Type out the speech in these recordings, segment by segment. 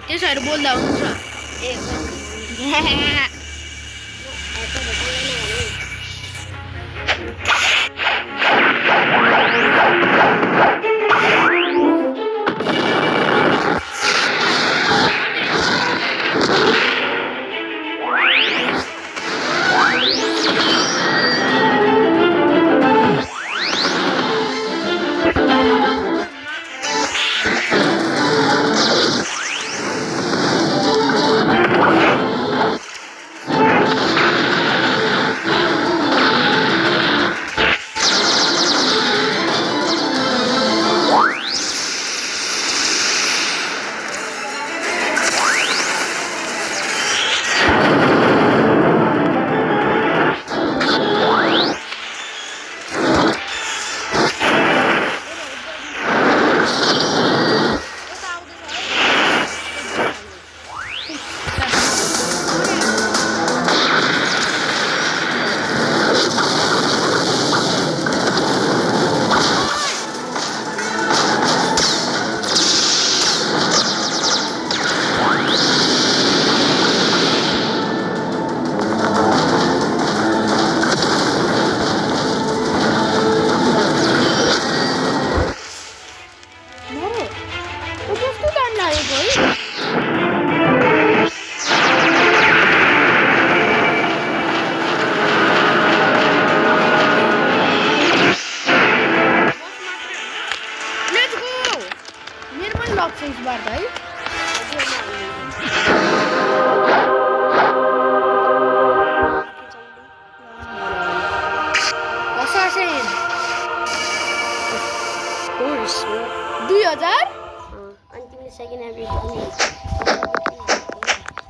त्यसोहरू बोल्दा हुन्छ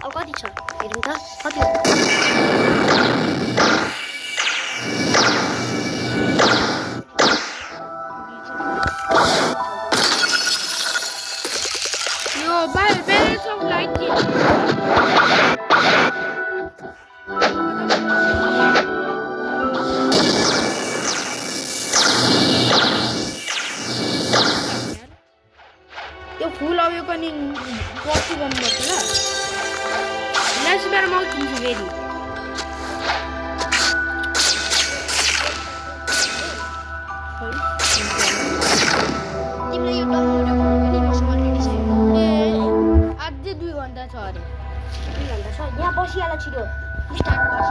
अब कति छ हेरौँ त कति यो ब्यालेन्स अफ लाइट यो फुल अब यो पनि कति गर्नुपर्छ ल नेक्स्ट बार म किन्छु फेरि तिमीले यो डाउनलोड गर्नु पनि मसँग रेडी छ अझै 2 घण्टा छ अरे 2 घण्टा छ यहाँ बसिहाल छिटो स्टार्ट गर्छ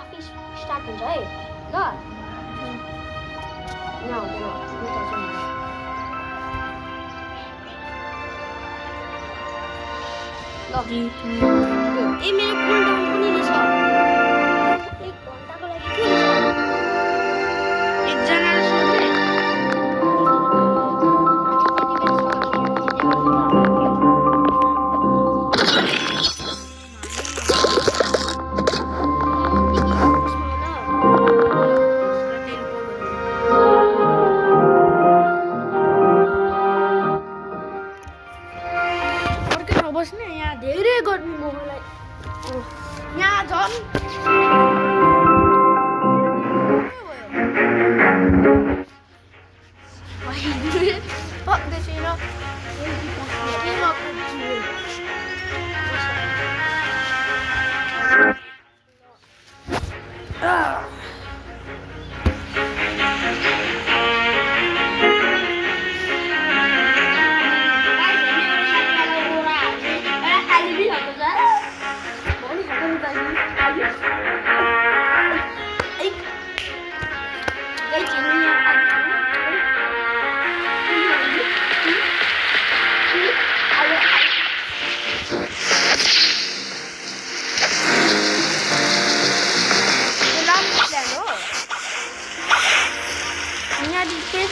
आफै स्टार्ट हुन्छ है ल ए मेरो कुल डाउन पनि रहेछ 1 घण्टाको लागि के रहेछ एकजना सोध्ने बस्ने यहाँ धेरै गर्मी भयो मलाई यहाँ झन्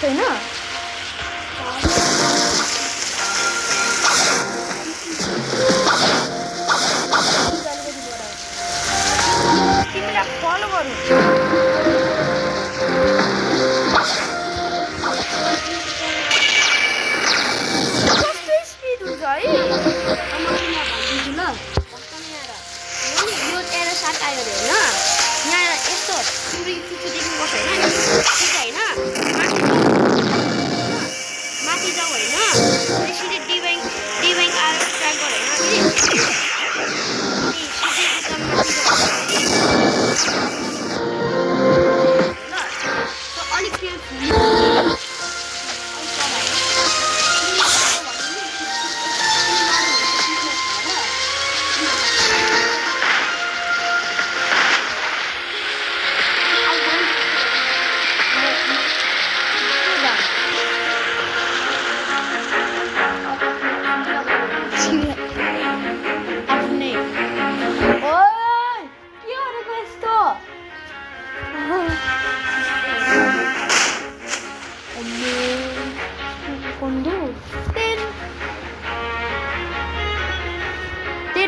छैन आयो अरे होइन यहाँ यस्तो चुरी चुच्चु देख्नुपर्छ होइन होइन माथि जाऊ होइन सिधै डिब्याङ आएर ट्राई गर होइन सिधै एकदम माथि जाऊ ल अलिक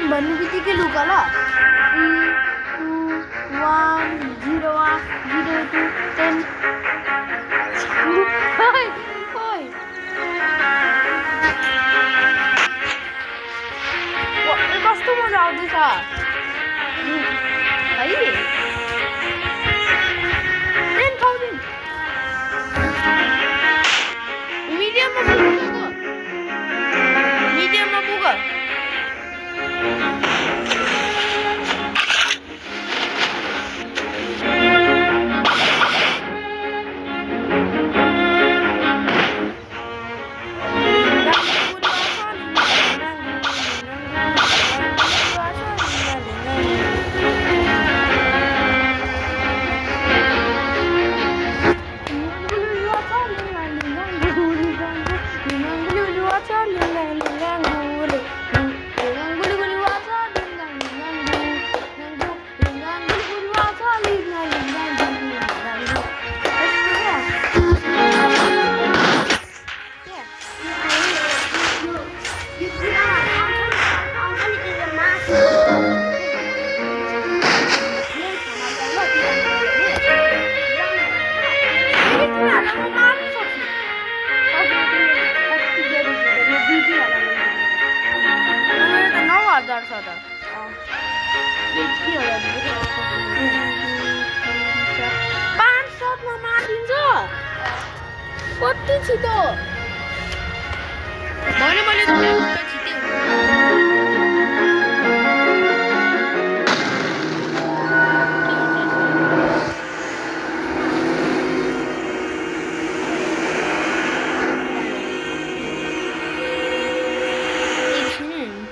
भन्नु बित्तिकै लुका ल 3 2 1 0 2 10 कस्तो मजा आउँदैछ है मिडियममा पुग कति छिटो भने छिटै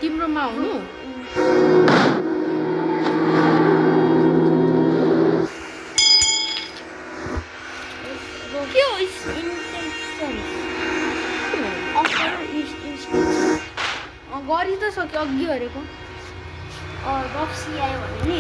तिम्रोमा आउनु गरि त सक्यो अघि गरेको रक्सी आयो भने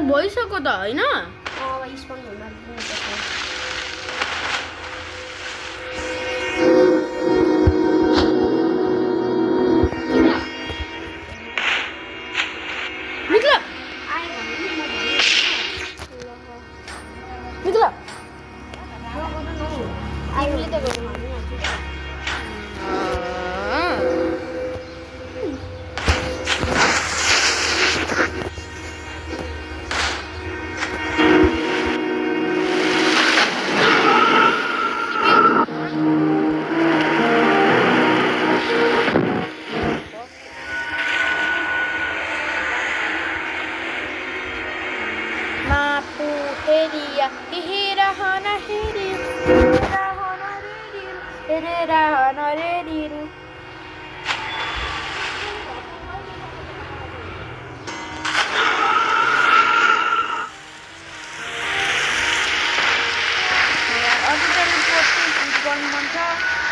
भइसक्यो त होइन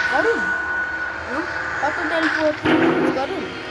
गरौँ कति टेलिपोर्ट गरौँ